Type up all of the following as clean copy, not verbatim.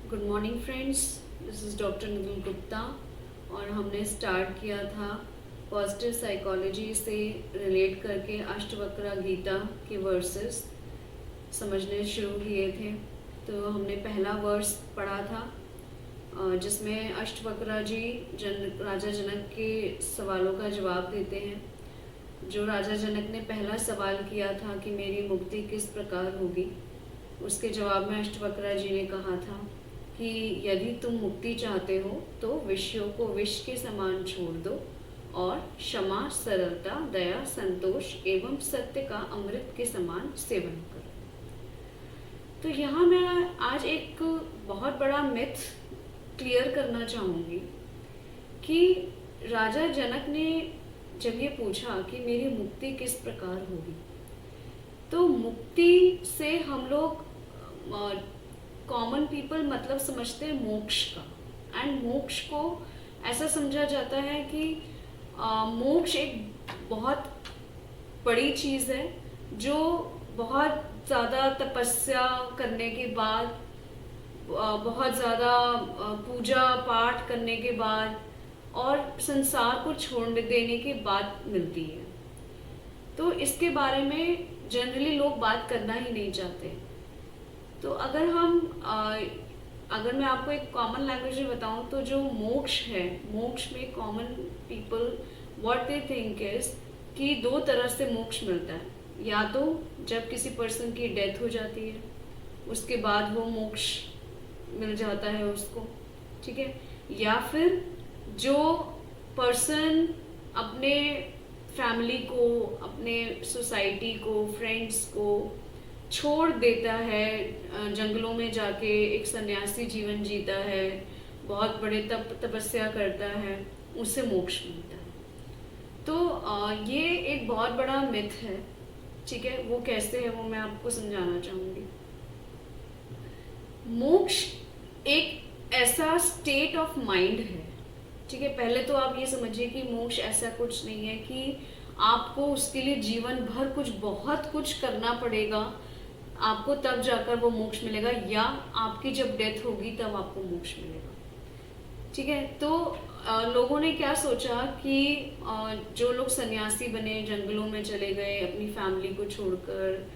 Good morning friends, this is doctor Nidhil Gupta. और हमने start किया था पॉजिटिव साइकोलॉजी से रिलेट करके अष्टवक्र गीता के वर्सेस समझने शुरू किए थे। तो हमने पहला वर्स पढ़ा था जिसमें अष्टवक्र जी राजा जनक के सवालों का जवाब देते हैं। जो राजा जनक ने पहला सवाल किया था कि मेरी मुक्ति किस प्रकार होगी, उसके जवाब में अष्टवक्र जी ने कहा था कि यदि तुम मुक्ति चाहते हो तो विषयों को विष के समान छोड़ दो और क्षमा, सरलता, दया, संतोष एवं सत्य का अमृत के समान सेवन करो। तो यहाँ मैं आज एक बहुत बड़ा मिथ क्लियर करना चाहूँगी कि राजा जनक ने जब ये पूछा कि मेरी मुक्ति किस प्रकार होगी, तो मुक्ति से हम लोग कॉमन पीपल मतलब समझते हैं मोक्ष का। एंड मोक्ष को ऐसा समझा जाता है कि मोक्ष एक बहुत बड़ी चीज़ है जो बहुत ज़्यादा तपस्या करने के बाद, बहुत ज़्यादा पूजा पाठ करने के बाद और संसार को छोड़ देने के बाद मिलती है। तो इसके बारे में जनरली लोग बात करना ही नहीं चाहते। तो अगर मैं आपको एक कॉमन लैंग्वेज में बताऊं तो जो मोक्ष है, मोक्ष में common people what they think is कि दो तरह से मोक्ष मिलता है। या तो जब किसी पर्सन की डेथ हो जाती है उसके बाद वो मोक्ष मिल जाता है उसको, ठीक है। या फिर जो पर्सन अपने फैमिली को, अपने सोसाइटी को, फ्रेंड्स को छोड़ देता है, जंगलों में जाके एक सन्यासी जीवन जीता है, बहुत बड़े तपस्या करता है, उससे मोक्ष मिलता है। तो ये एक बहुत बड़ा मिथ है, ठीक है। वो कैसे है वो मैं आपको समझाना चाहूँगी। मोक्ष एक ऐसा स्टेट ऑफ माइंड है, ठीक है। पहले तो आप ये समझिए कि मोक्ष ऐसा कुछ नहीं है कि आपको उसके लिए जीवन भर बहुत कुछ करना पड़ेगा, आपको तब जाकर वो मोक्ष मिलेगा, या आपकी जब डेथ होगी तब आपको मोक्ष मिलेगा, ठीक है। तो लोगों ने क्या सोचा कि जो लोग सन्यासी बने, जंगलों में चले गए अपनी फैमिली को छोड़कर,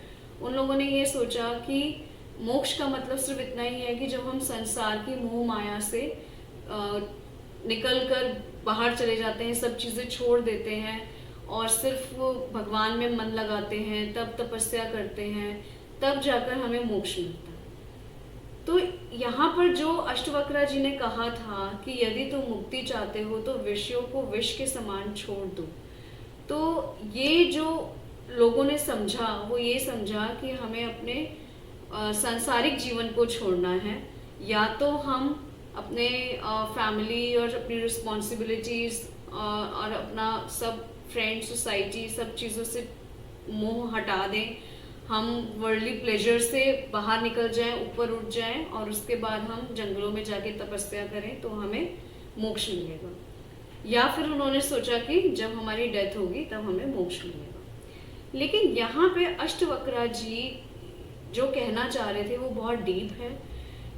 उन लोगों ने ये सोचा कि मोक्ष का मतलब सिर्फ इतना ही है कि जब हम संसार की मोह माया से निकल कर बाहर चले जाते हैं, सब चीज़ें छोड़ देते हैं और सिर्फ भगवान में मन लगाते हैं, तब तपस्या करते हैं, तब जाकर हमें मोक्ष मिलता है। तो यहाँ पर जो अष्टवक्र जी ने कहा था कि यदि तुम मुक्ति चाहते हो तो विषयों को विष के समान छोड़ दो, तो ये जो लोगों ने समझा वो ये समझा कि हमें अपने सांसारिक जीवन को छोड़ना है, या तो हम अपने फैमिली और अपनी रिस्पॉन्सिबिलिटीज़ और अपना सब फ्रेंड, सोसाइटी, सब चीज़ों से मोह हटा दें, हम वर्ल्डली प्लेजर से बाहर निकल जाएं, ऊपर उठ जाएं और उसके बाद हम जंगलों में जाके तपस्या करें तो हमें मोक्ष मिलेगा। या फिर उन्होंने सोचा कि जब हमारी डेथ होगी तब हमें मोक्ष मिलेगा। लेकिन यहाँ पे अष्टवक्र जी जो कहना चाह रहे थे वो बहुत डीप है,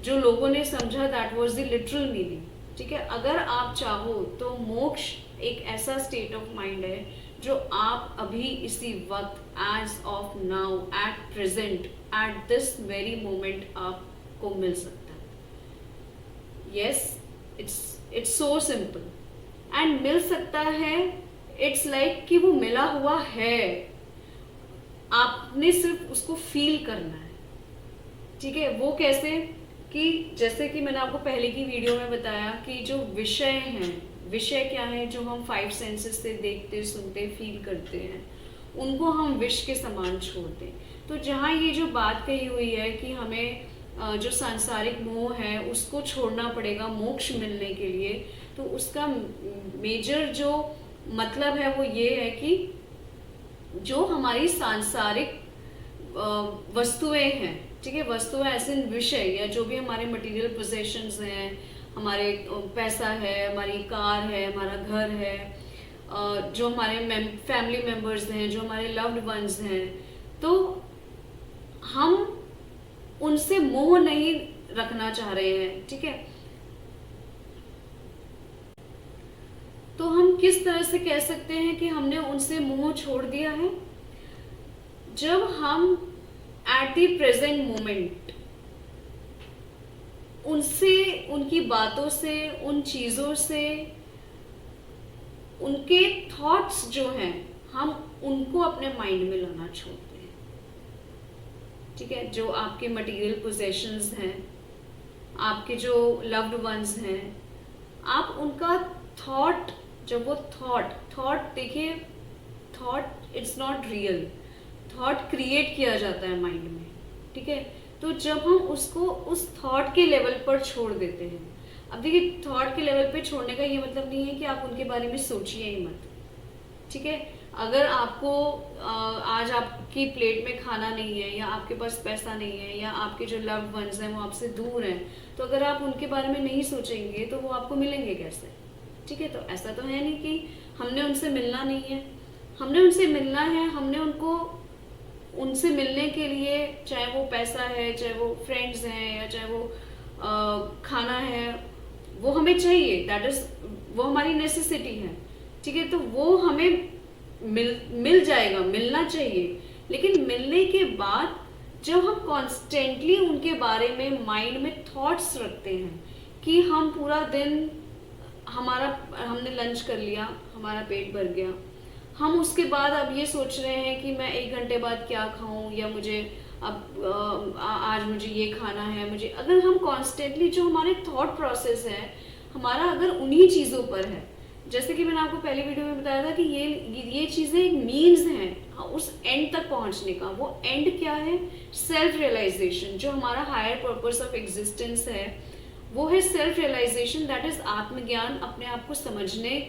जो लोगों ने समझा that was the literal meaning, ठीक है। अगर आप चाहो तो मोक्ष एक ऐसा स्टेट ऑफ माइंड है जो आप अभी इसी वक्त, as of now, at present, at this very moment आपको मिल सकता है। Yes, it's so simple and मिल सकता है। इट्स लाइक कि वो मिला हुआ है, आपने सिर्फ उसको फील करना है, ठीक है। वो कैसे कि जैसे कि मैंने आपको पहले की वीडियो में बताया कि जो विषय हैं, विषय क्या है, जो हम 5 सेंसेस से देखते, सुनते, फील करते हैं, उनको हम विष के समान छोड़ दें। तो जहाँ ये जो बात कही हुई है कि हमें जो सांसारिक मोह है उसको छोड़ना पड़ेगा मोक्ष मिलने के लिए, तो उसका मेजर जो मतलब है वो ये है कि जो हमारी सांसारिक वस्तुएं हैं, ठीक है, वस्तुएं ऐसे विषय या जो भी हमारे मटेरियल पोजेशंस हैं, हमारे पैसा है, हमारी कार है, हमारा घर है, जो हमारे फैमिली मेम्बर्स हैं, जो हमारे लव्ड वंस हैं, तो हम उनसे मोह नहीं रखना चाह रहे हैं, ठीक है। तो हम किस तरह से कह सकते हैं कि हमने उनसे मोह छोड़ दिया है? जब हम एट द प्रेजेंट मोमेंट उनसे, उनकी बातों से, उन चीज़ों से, उनके थॉट्स जो हैं, हम उनको अपने माइंड में लाना छोड़ते हैं, ठीक है। जो आपके मटेरियल पोजेशंस हैं, आपके जो लव्ड वंस हैं, आप उनका थॉट, जब वो थॉट देखिए, thought it's not real, thought create किया जाता है माइंड में, ठीक है। तो जब हम उसको उस थॉट के लेवल पर छोड़ देते हैं, अब देखिए थॉट के लेवल पे छोड़ने का ये मतलब नहीं है कि आप उनके बारे में सोचिए ही मत, ठीक है। अगर आपको आज आपकी प्लेट में खाना नहीं है, या आपके पास पैसा नहीं है, या आपके जो लव्ड वंस हैं वो आपसे दूर हैं, तो अगर आप उनके बारे में नहीं सोचेंगे तो वो आपको मिलेंगे कैसे, ठीक है। तो ऐसा तो है नहीं कि हमने उनसे मिलना नहीं है, हमने उनसे मिलना है। हमने उनसे मिलने के लिए, चाहे वो पैसा है, चाहे वो फ्रेंड्स हैं, या चाहे वो खाना है, वो हमें चाहिए, दैट इज, वो हमारी नेसेसिटी है, ठीक है। तो वो हमें मिल जाएगा, मिलना चाहिए। लेकिन मिलने के बाद जब हम कॉन्स्टेंटली उनके बारे में माइंड में थॉट्स रखते हैं कि हम पूरा दिन, हमने लंच कर लिया, हमारा पेट भर गया, हम उसके बाद अब ये सोच रहे हैं कि मैं 1 घंटे बाद क्या खाऊं, या मुझे अब आज मुझे ये खाना है, मुझे, अगर हम कॉन्स्टेंटली जो हमारे थॉट प्रोसेस है हमारा अगर उन्हीं चीज़ों पर है, जैसे कि मैंने आपको पहले वीडियो में बताया था कि ये चीज़ें एक मीन्स हैं उस एंड तक पहुंचने का। वो एंड क्या है? Self realisation. जो हमारा हायर पर्पस ऑफ एग्जिस्टेंस है वो है सेल्फ रियलाइजेशन, दैट इज आत्मज्ञान, अपने आप को समझने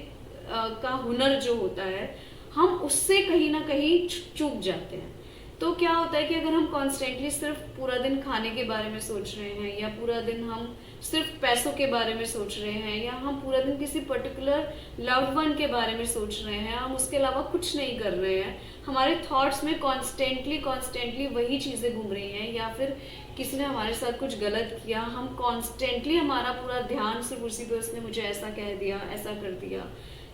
का हुनर जो होता है, हम उससे कहीं ना कहीं चूक जाते हैं। तो क्या होता है कि अगर हम कॉन्स्टेंटली सिर्फ पूरा दिन खाने के बारे में सोच रहे हैं, या पूरा दिन हम सिर्फ पैसों के बारे में सोच रहे हैं, या हम पूरा दिन किसी पर्टिकुलर लव्ड वन के बारे में सोच रहे हैं, हम उसके अलावा कुछ नहीं कर रहे हैं, हमारे थॉट्स में कॉन्स्टेंटली वही चीज़ें घूम रही हैं, या फिर किसी ने हमारे साथ कुछ गलत किया, हम कॉन्स्टेंटली हमारा पूरा ध्यान सिर्फ उसी पे, उसने मुझे ऐसा कह दिया, ऐसा कर दिया,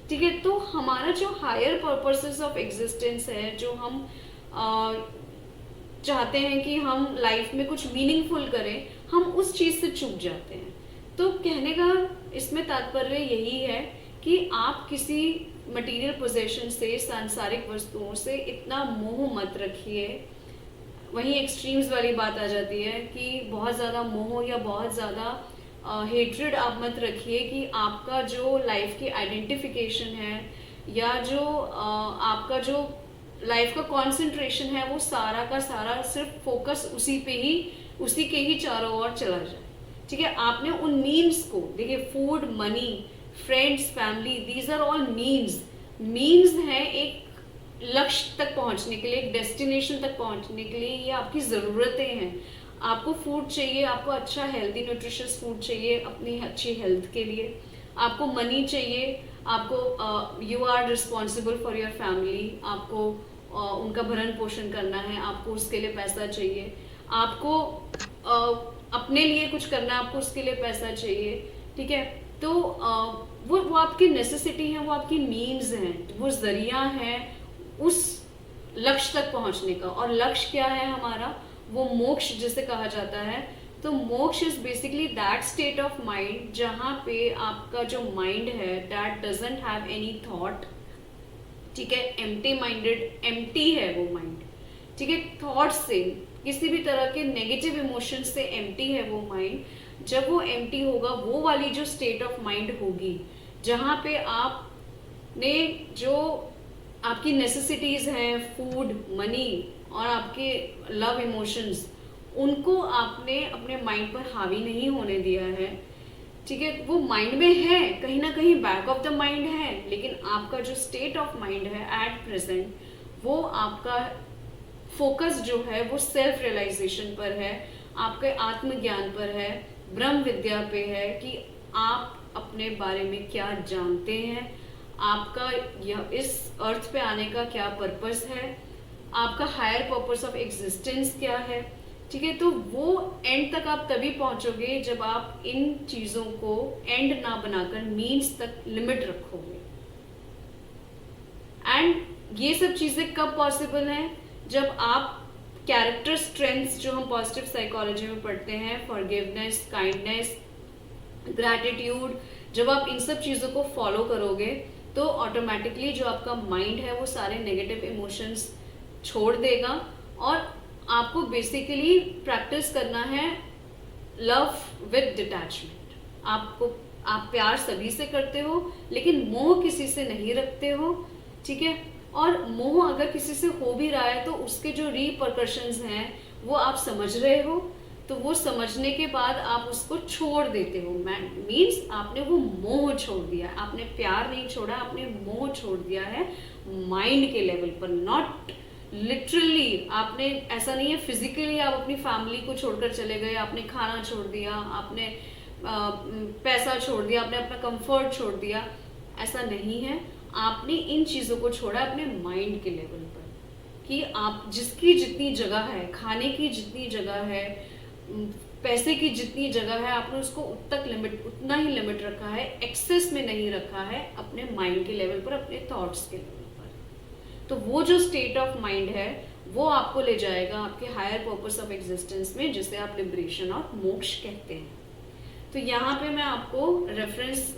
ठीक है। तो हमारा जो हायर पर्पसेस ऑफ एग्जिस्टेंस है, जो हम चाहते हैं कि हम लाइफ में कुछ मीनिंगफुल करें, हम उस चीज़ से चूक जाते हैं। तो कहने का इसमें तात्पर्य यही है कि आप किसी मटेरियल पोजेशन से, सांसारिक वस्तुओं से इतना मोह मत रखिए। वहीं एक्सट्रीम्स वाली बात आ जाती है कि बहुत ज़्यादा मोह या बहुत ज़्यादा हेट्रेड आप मत रखिए कि आपका जो लाइफ की आइडेंटिफिकेशन है, या जो आपका जो लाइफ का कंसंट्रेशन है, वो सारा का सारा सिर्फ फोकस उसी के ही चारों ओर चला जाए, ठीक है। आपने उन मीन्स को देखिए, food, money, friends, family, these are all means हैं एक लक्ष्य तक पहुंचने के लिए, एक डेस्टिनेशन तक पहुंचने के लिए। ये आपकी ज़रूरतें हैं। आपको फूड चाहिए, आपको अच्छा हेल्दी न्यूट्रिशियस फूड चाहिए अपनी अच्छी हेल्थ के लिए, आपको मनी चाहिए, आपको you are responsible for your family, आपको उनका भरण पोषण करना है, आपको उसके लिए पैसा चाहिए, आपको अपने लिए कुछ करना है, आपको उसके लिए पैसा चाहिए, ठीक है। तो वो आपकी नेसेसिटी है, वो आपकी मीन्स हैं, वो जरिया है उस लक्ष्य तक पहुंचने का। और लक्ष्य क्या है हमारा? वो मोक्ष जिसे कहा जाता है। तो मोक्ष is basically that state of mind जहाँ पे आपका जो माइंड है that doesn't have any thought, ठीक है, एम्प्टी माइंडेड, एम्प्टी है वो माइंड, ठीक है, थॉट से, किसी भी तरह के नेगेटिव इमोशन से एम्प्टी है वो माइंड। जब वो एम्प्टी होगा, वो वाली जो स्टेट ऑफ माइंड होगी जहाँ पे आपने जो आपकी नेसेसिटीज हैं, फूड, मनी और आपके लव इमोशंस, उनको आपने अपने माइंड पर हावी नहीं होने दिया है, ठीक है। वो माइंड में है, कहीं ना कहीं बैक ऑफ द माइंड है, लेकिन आपका जो स्टेट ऑफ माइंड है एट प्रेजेंट, वो आपका फोकस जो है वो सेल्फ रियलाइजेशन पर है, आपके आत्मज्ञान पर है, ब्रह्म विद्या पे है कि आप अपने बारे में क्या जानते हैं, आपका इस अर्थ पे आने का क्या पर्पस है, आपका हायर पर्पस ऑफ एग्जिस्टेंस क्या है, ठीक है, तो वो एंड तक आप तभी पहुंचोगे जब आप इन चीजों को एंड ना बनाकर मीन्स तक लिमिट रखोगे। एंड ये सब चीजें कब पॉसिबल हैं? जब आप कैरेक्टर स्ट्रेंथ्स जो हम पॉजिटिव साइकोलॉजी में पढ़ते हैं, फॉरगिवनेस, काइंडनेस, ग्रैटिट्यूड, जब आप इन सब चीजों को फॉलो करोगे तो ऑटोमेटिकली जो आपका माइंड है वो सारे नेगेटिव इमोशंस छोड़ देगा और आपको बेसिकली प्रैक्टिस करना है लव विद डिटैचमेंट। आप प्यार सभी से करते हो लेकिन मोह किसी से नहीं रखते हो, ठीक है। और मोह अगर किसी से हो भी रहा है तो उसके जो रिपरकशंस हैं वो आप समझ रहे हो, तो वो समझने के बाद आप उसको छोड़ देते हो। मीन्स आपने वो मोह छोड़ दिया है, आपने प्यार नहीं छोड़ा, आपने मोह छोड़ दिया है माइंड के लेवल पर, नॉट लिटरली। आपने ऐसा नहीं है फिजिकली आप अपनी फैमिली को छोड़कर चले गए, आपने खाना छोड़ दिया, आपने पैसा छोड़ दिया, आपने अपना कंफर्ट छोड़ दिया, ऐसा नहीं है। आपने इन चीजों को छोड़ा अपने माइंड के लेवल पर कि आप जिसकी जितनी जगह है, खाने की जितनी जगह है, पैसे की जितनी जगह है, आपने उसको उतना ही लिमिट रखा है, एक्सेस में नहीं रखा है अपने माइंड के लेवल पर, अपने थॉट्स के लेवल पर। तो वो जो स्टेट ऑफ माइंड है वो आपको ले जाएगा आपके हायर पर्पस ऑफ एग्जिस्टेंस में, जिसे आप लिबरेशन और मोक्ष कहते हैं। तो यहाँ पे मैं आपको रेफरेंस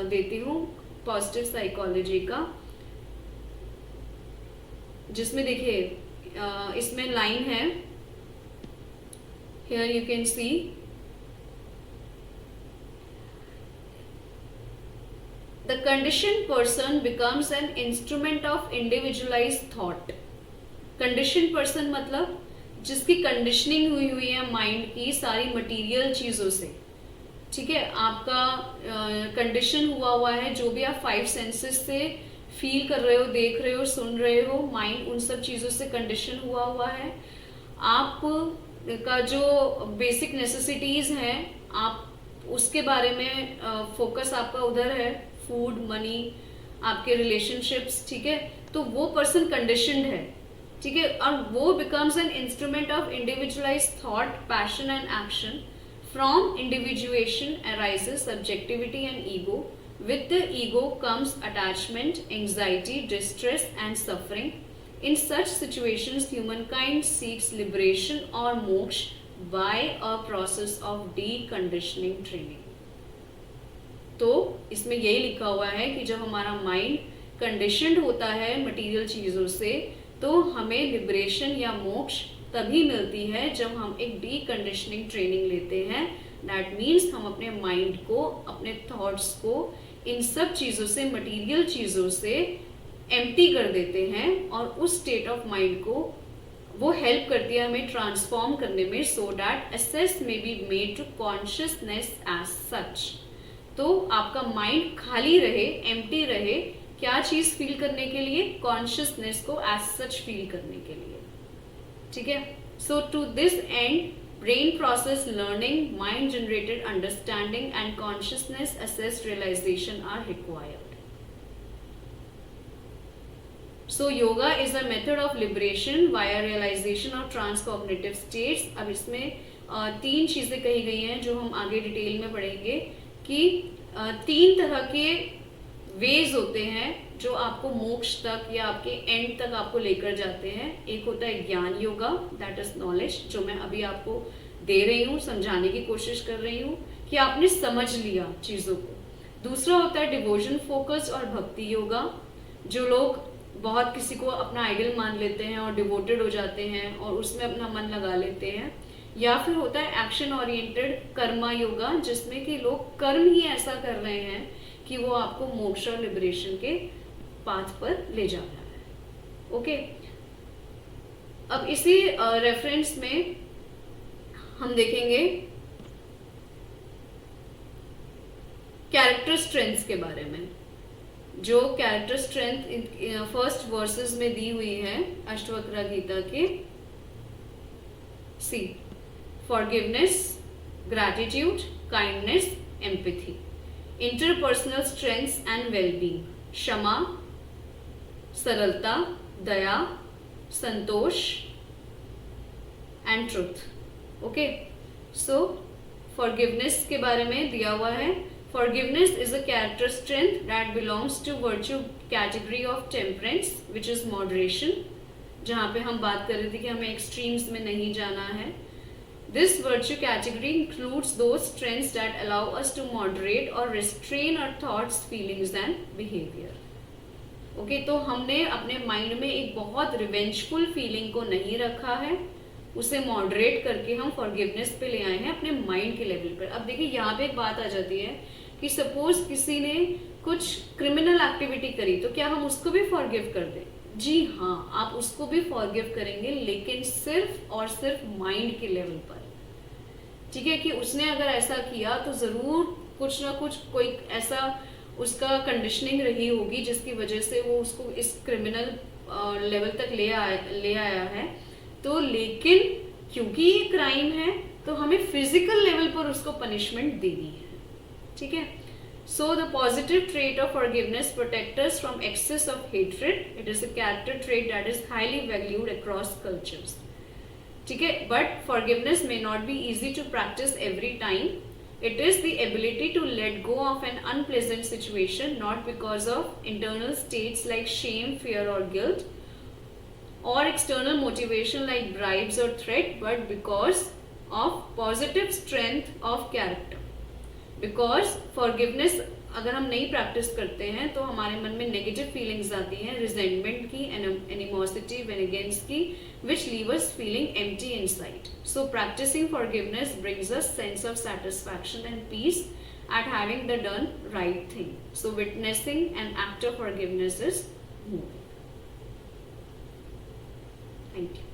देती हूँ पॉजिटिव साइकोलॉजी का, जिसमें देखिए इसमें लाइन है, here you can see the conditioned person becomes an instrument of individualized thought। conditioned person मतलब जिसकी कंडीशनिंग हुई है माइंड की सारी मटेरियल चीजों से, ठीक है। आपका कंडीशन हुआ है, जो भी आप 5 सेंसेस से फील कर रहे हो, देख रहे हो, सुन रहे हो, माइंड उन सब चीजों से कंडीशन हुआ है। आप का जो बेसिक नेसेसिटीज हैं आप उसके बारे में फोकस आपका उधर है, फूड, मनी, आपके रिलेशनशिप्स, ठीक है। तो वो पर्सन कंडीशनड है, ठीक है। और वो becomes an instrument of individualized thought, passion and action. From individuation arises subjectivity and ego. With the ego comes attachment, anxiety, distress and suffering. In such situations, humankind seeks liberation or moksha by a process of deconditioning training। तो इसमें यही लिखा हुआ है कि जब हमारा mind conditioned होता है मटेरियल चीजों से, तो हमें लिबरेशन या मोक्ष तभी मिलती है जब हम एक डीकंडीशनिंग ट्रेनिंग लेते हैं। दैट मीन्स हम अपने माइंड को, अपने थॉट्स को इन सब चीजों से, मटेरियल चीजों से एम्प्टी कर देते हैं, और उस स्टेट ऑफ माइंड को वो हेल्प करती है हमें ट्रांसफॉर्म करने में, so that access may be made to consciousness as such. तो आपका माइंड खाली रहे, एम्प्टी रहे, क्या चीज फील करने के लिए? कॉन्शियसनेस को एज सच फील करने के लिए, ठीक है। So to this end brain process learning, mind generated understanding and consciousness assessed realization are required. So yoga is a method of liberation via realization of transcognitive states। अब इसमें 3 चीजें कही गई हैं जो हम आगे डिटेल में पढ़ेंगे कि 3 तरह के वेज होते हैं जो आपको मोक्ष तक या आपके एंड तक आपको लेकर जाते हैं। एक होता है ज्ञान योगा, दैट इज नॉलेज, जो मैं अभी आपको दे रही हूँ, समझाने की कोशिश कर रही हूँ कि आपने समझ लिया चीजों को। दूसरा होता है डिवोशन फोकस और भक्ति योगा, जो लोग बहुत किसी को अपना आइडल मान लेते हैं और डिवोटेड हो जाते हैं और उसमें अपना मन लगा लेते हैं। या फिर होता है एक्शन ओरिएंटेड कर्मा योगा, जिसमें कि लोग कर्म ही ऐसा कर रहे हैं कि वो आपको मोक्ष और लिबरेशन के पाथ पर ले जा रहा है। ओके, अब इसी रेफरेंस में हम देखेंगे कैरेक्टर स्ट्रेंथ्स के बारे में। जो कैरेक्टर स्ट्रेंथ फर्स्ट वर्सेस में दी हुई है अष्टवक्र गीता के, see forgiveness, gratitude, kindness, empathy. Interpersonal strengths and wellbeing, क्षमा, सरलता, दया, संतोष and truth. Okay, so forgiveness के बारे में दिया हुआ है. Forgiveness is a character strength that belongs to virtue category of temperance which is moderation. जहाँ पे हम बात कर रहे थे कि हमें एक्सट्रीम्स में नहीं जाना है. This virtue category includes those strengths that allow us to moderate or restrain our thoughts, feelings and behavior. Okay, तो हमने अपने माइंड में एक बहुत रिवेंजफुल फीलिंग को नहीं रखा है, उसे मॉडरेट करके हम फॉरगिवनेस पे ले आए हैं अपने माइंड के लेवल पर. अब देखिए यहाँ पे एक बात आ जाती है कि सपोज किसी ने कुछ क्रिमिनल एक्टिविटी करी, तो क्या हम उसको भी फॉरगिव कर दें? जी हाँ, आप उसको भी फॉरगिव करेंगे, लेकिन सिर्फ और सिर्फ माइंड के लेवल पर. ठीक है, कि उसने अगर ऐसा किया तो जरूर कुछ ना कुछ कोई ऐसा उसका कंडीशनिंग रही होगी जिसकी वजह से वो उसको इस क्रिमिनल लेवल तक ले आया है. तो लेकिन क्योंकि ये क्राइम है तो हमें फिजिकल लेवल पर उसको पनिशमेंट देनी है. ठीक है. So the positive trait of forgiveness protects us from excess of hatred. It is a character trait that is highly valued across cultures. ठीक है, but forgiveness may not be easy to practice every time. It is the ability to let go of an unpleasant situation, not because of internal states like shame, fear or guilt, or external motivation like bribes or threat, but because of positive strength of character. Because forgiveness अगर हम नहीं practice करते हैं तो हमारे मन में negative feelings आती हैं, रिजेंटमेंट की, एनिमोसिटी, वेनेगेंस की, which leave us feeling empty inside. So practicing forgiveness brings us sense of satisfaction and peace at having the done right thing. So witnessing an act of forgiveness is moving. Thank you.